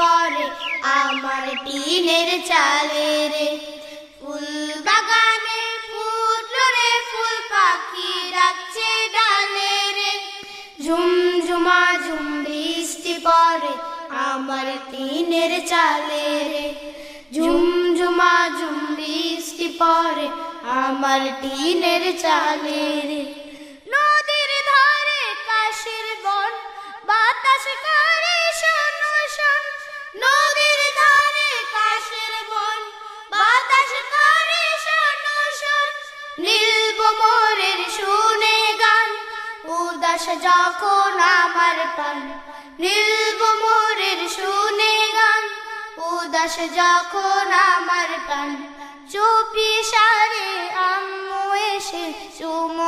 পড়ে আমার টিনের চালে রে। ফুল বাগানে ফুটলো রে ফুল, পাখি ডাকছে ডালে রে। ঝুমঝুমা ঝুম বৃষ্টি পড়ে আমার টিনের চালে রে। ঝুমঝুমা ঝুম বৃষ্টি পড়ে আমার টিনের চালে রে। নদীর ধারে কাশের বন, বাতাস করে শোন শোন। নদীর ধারে কাশের বন, বাতাস করে শোন শোন। নীলভোমরের শুনে গান, উদাস যখন আমার প্রাণ। নীলভোমরের শুনে গান, উদাস যখন আমার প্রাণ। চুপি সারে আম্মু এসে চুমু